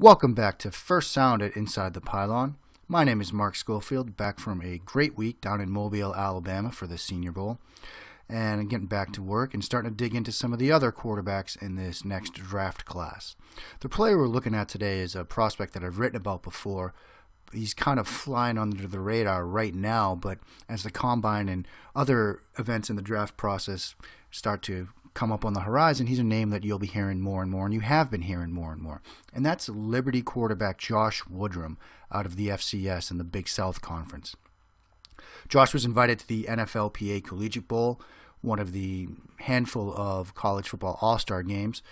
Welcome back to First Sound at Inside the Pylon. My name is Mark Schofield, back from a great week down in Mobile, Alabama for the Senior Bowl. And I'm getting back to work and starting to dig into some of the other quarterbacks in this next draft class. The player we're looking at today is a prospect that I've written about before. He's kind of flying under the radar right now, but as the combine and other events in the draft process start to come up on the horizon, he's a name that you'll be hearing more and more, and you have been hearing more and more. And that's Liberty quarterback Josh Woodrum out of the FCS in the Big South Conference. Josh was invited to the NFLPA Collegiate Bowl, one of the handful of college football all-star games.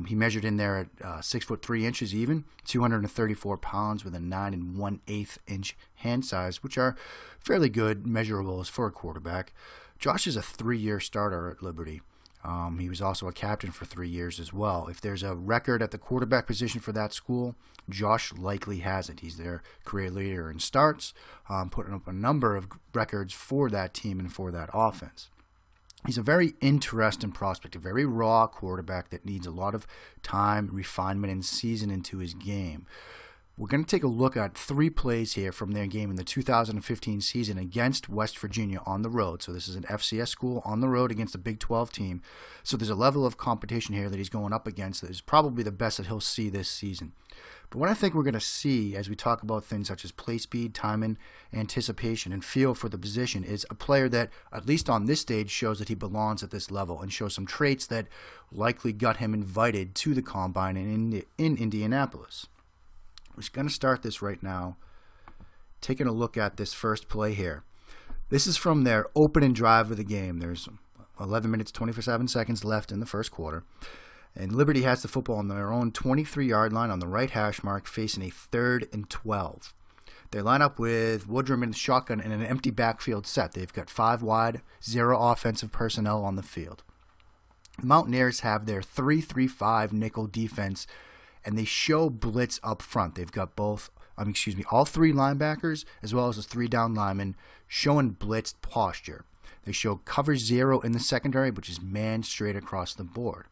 He measured in there at 6 foot 3 inches even, 234 pounds with a 9 1/8 inch hand size, which are fairly good measurables for a quarterback. Josh is a 3-year starter at Liberty. He was also a captain for 3 years as well. If there's a record at the quarterback position for that school, Josh likely has it. He's their career leader in starts, putting up a number of records for that team and for that offense. He's a very interesting prospect, a very raw quarterback that needs a lot of time, refinement, and season into his game. We're going to take a look at 3 plays here from their game in the 2015 season against West Virginia on the road. So this is an FCS school on the road against a Big 12 team. So there's a level of competition here that he's going up against that is probably the best that he'll see this season. But what I think we're going to see as we talk about things such as play speed, timing, anticipation, and feel for the position is a player that, at least on this stage, shows that he belongs at this level and shows some traits that likely got him invited to the Combine in Indianapolis. We're going to start this right now, taking a look at this first play here. This is from their opening drive of the game. There's 11 minutes, 27 seconds left in the first quarter. And Liberty has the football on their own 23-yard line on the right hash mark, facing a 3rd and 12. They line up with Woodrum in the shotgun in an empty backfield set. They've got 5 wide, 0 offensive personnel on the field. The Mountaineers have their 3-3-5 nickel defense, and they show blitz up front. They've got all 3 linebackers as well as the 3 down linemen showing blitz posture. They show cover 0 in the secondary, which is man straight across the board.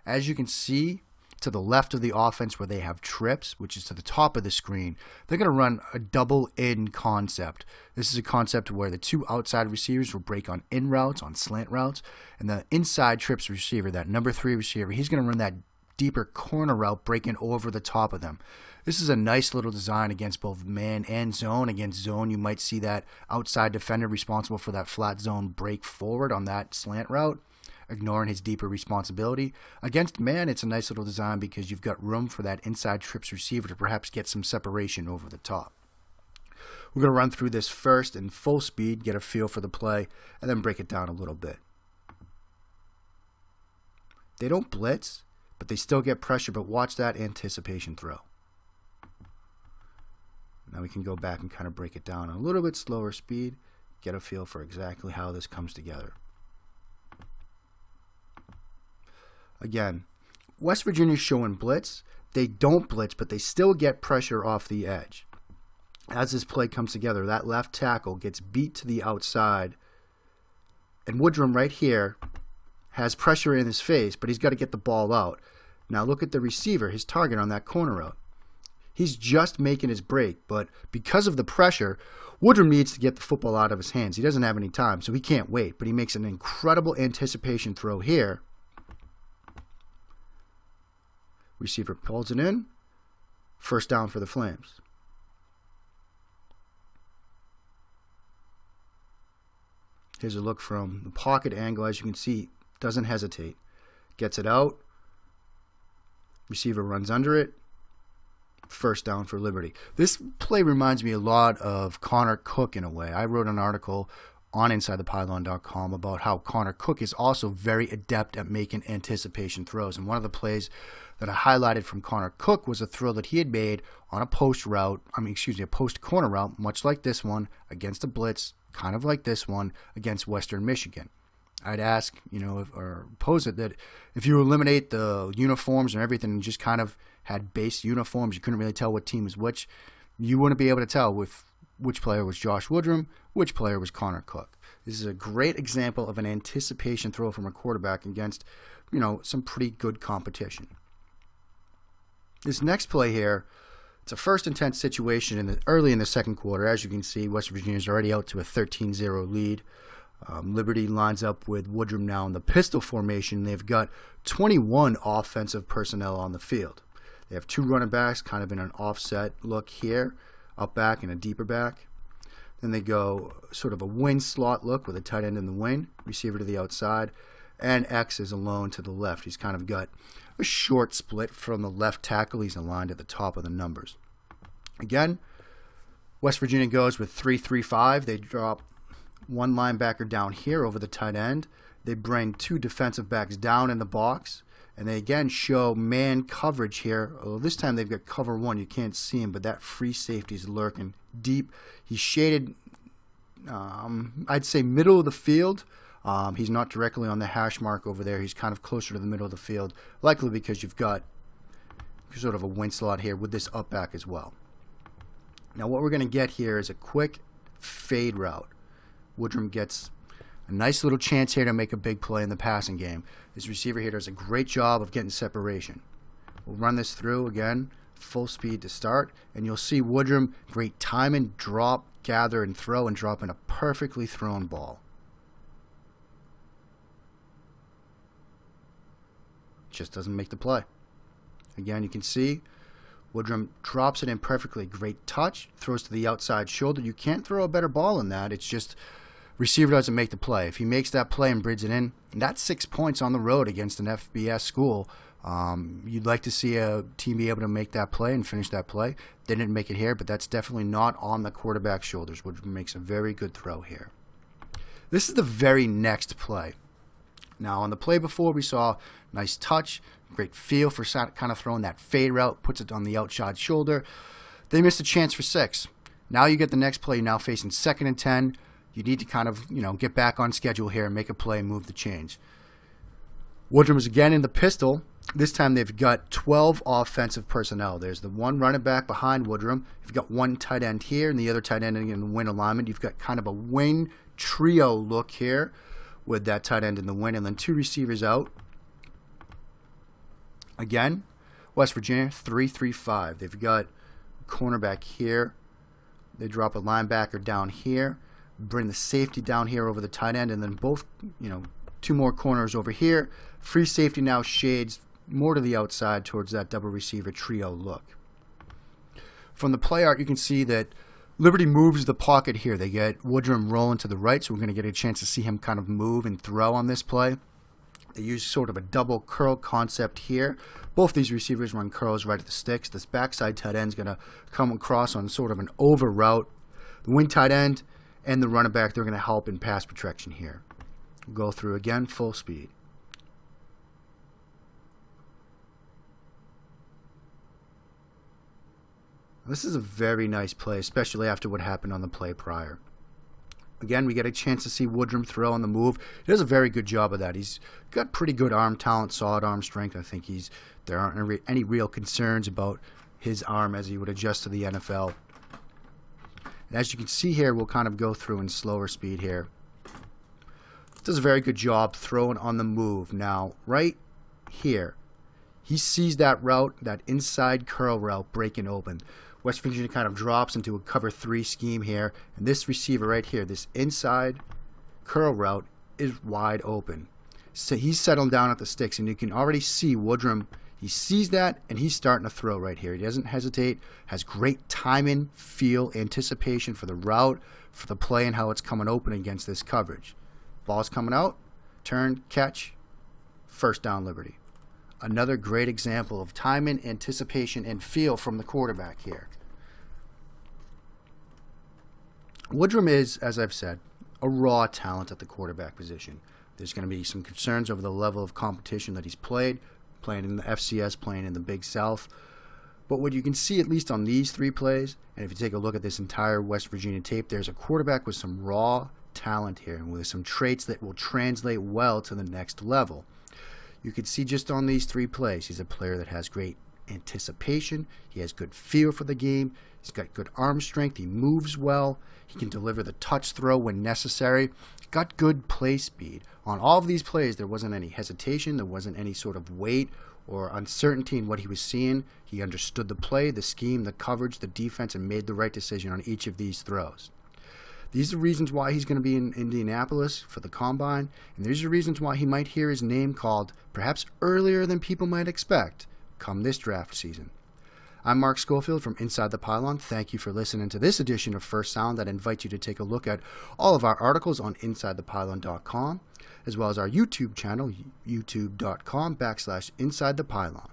As you can see to the left of the offense where they have trips, which is to the top of the screen, they're going to run a double in concept. This is a concept where the 2 outside receivers will break on in routes, on slant routes, and the inside trips receiver, that number 3 receiver, he's going to run that deeper corner route breaking over the top of them. This is a nice little design against both man and zone. Against zone, you might see that outside defender responsible for that flat zone break forward on that slant route, ignoring his deeper responsibility. Against man, it's a nice little design because you've got room for that inside trips receiver to perhaps get some separation over the top. We're going to run through this first in full speed, get a feel for the play, and then break it down a little bit. They don't blitz, but they still get pressure, but watch that anticipation throw. Now we can go back and kind of break it down a little bit slower speed, get a feel for exactly how this comes together. Again, West Virginia's showing blitz. They don't blitz, but they still get pressure off the edge. As this play comes together, that left tackle gets beat to the outside, and Woodrum right here has pressure in his face, but he's got to get the ball out. Now look at the receiver, his target on that corner route. He's just making his break, but because of the pressure, Woodrum needs to get the football out of his hands. He doesn't have any time, so he can't wait, but he makes an incredible anticipation throw here. Receiver pulls it in. First down for the Flames. Here's a look from the pocket angle. As you can see, doesn't hesitate. Gets it out. Receiver runs under it. First down for Liberty. This play reminds me a lot of Connor Cook in a way. I wrote an article on InsideThePylon.com about how Connor Cook is also very adept at making anticipation throws. And one of the plays that I highlighted from Connor Cook was a throw that he had made on a post corner route, much like this one, against a blitz, kind of like this one, against Western Michigan. I'd ask, or pose it that if you eliminate the uniforms and everything and just kind of had base uniforms, you couldn't really tell what team was which, you wouldn't be able to tell with which player was Josh Woodrum, which player was Connor Cook. This is a great example of an anticipation throw from a quarterback against, some pretty good competition. This next play here, it's a first and 10 situation early in the second quarter. As you can see, West Virginia's already out to a 13-0 lead. Liberty lines up with Woodrum now in the pistol formation. They've got 21 offensive personnel on the field. They have 2 running backs, kind of in an offset look here, up back and a deeper back. Then they go sort of a wing slot look with a tight end in the wing, receiver to the outside, and X is alone to the left. He's kind of got a short split from the left tackle. He's aligned at the top of the numbers. Again, West Virginia goes with 3-3-5. They drop 1 linebacker down here over the tight end. They bring 2 defensive backs down in the box. And they again show man coverage here. Although this time they've got cover 1. You can't see him, but that free safety is lurking deep. He's shaded, I'd say, middle of the field. He's not directly on the hash mark over there. He's kind of closer to the middle of the field, likely because you've got sort of a wing slot here with this up back as well. Now what we're going to get here is a quick fade route. Woodrum gets a nice little chance here to make a big play in the passing game. This receiver here does a great job of getting separation. We'll run this through again, full speed to start, and you'll see Woodrum, great timing, drop, gather, and throw, and drop in a perfectly thrown ball. Just doesn't make the play. Again, you can see Woodrum drops it in perfectly. Great touch, throws to the outside shoulder. You can't throw a better ball than that. It's just receiver doesn't make the play. If he makes that play and brings it in, that's 6 points on the road against an FBS school. You'd like to see a team be able to make that play and finish that play. They didn't make it here, but that's definitely not on the quarterback's shoulders, which makes a very good throw here. This is the very next play. Now, on the play before, we saw nice touch, great feel for kind of throwing that fade route, puts it on the outside shoulder. They missed a chance for 6. Now you get the next play. You're now facing 2nd and 10. You need to kind of, get back on schedule here and make a play and move the change. Woodrum is again in the pistol. This time they've got 12 offensive personnel. There's the 1 running back behind Woodrum. You've got 1 tight end here and the other tight end in the wing alignment. You've got kind of a wing trio look here with that tight end in the wing, and then 2 receivers out. Again, West Virginia, 3-3-5. They've got a cornerback here. They drop a linebacker down here, bring the safety down here over the tight end, and then both, 2 more corners over here. Free safety now shades more to the outside towards that double receiver trio look. From the play art, you can see that Liberty moves the pocket here. They get Woodrum rolling to the right, so we're going to get a chance to see him kind of move and throw on this play. They use sort of a double curl concept here. Both these receivers run curls right at the sticks. This backside tight end is going to come across on sort of an over route. The wing tight end and the running back, they're going to help in pass protection here. We'll go through again, full speed. This is a very nice play, especially after what happened on the play prior. Again, we get a chance to see Woodrum throw on the move. He does a very good job of that. He's got pretty good arm talent, solid arm strength. I think there aren't any real concerns about his arm as he would adjust to the NFL. And as you can see here, we'll kind of go through in slower speed here. Does a very good job throwing on the move. Now, right here, he sees that route, that inside curl route breaking open. West Virginia kind of drops into a cover 3 scheme here, and this receiver right here, this inside curl route is wide open. So he's settling down at the sticks, and you can already see Woodrum. He sees that, and he's starting to throw right here. He doesn't hesitate, has great timing, feel, anticipation for the route, for the play, and how it's coming open against this coverage. Ball's coming out, turn, catch, first down Liberty. Another great example of timing, anticipation, and feel from the quarterback here. Woodrum is, as I've said, a raw talent at the quarterback position. There's going to be some concerns over the level of competition that he's playing in the FCS, playing in the Big South. But what you can see, at least on these 3 plays, and if you take a look at this entire West Virginia tape, there's a quarterback with some raw talent here and with some traits that will translate well to the next level. You can see just on these 3 plays, he's a player that has great anticipation. He has good feel for the game. He's got good arm strength. He moves well. He can deliver the touch throw when necessary. He's got good play speed. On all of these plays, there wasn't any hesitation. There wasn't any sort of wait or uncertainty in what he was seeing. He understood the play, the scheme, the coverage, the defense, and made the right decision on each of these throws. These are the reasons why he's going to be in Indianapolis for the Combine, and these are the reasons why he might hear his name called perhaps earlier than people might expect come this draft season. I'm Mark Schofield from Inside the Pylon. Thank you for listening to this edition of First Sound that invites you to take a look at all of our articles on InsideThePylon.com, as well as our YouTube channel, youtube.com/InsideThePylon.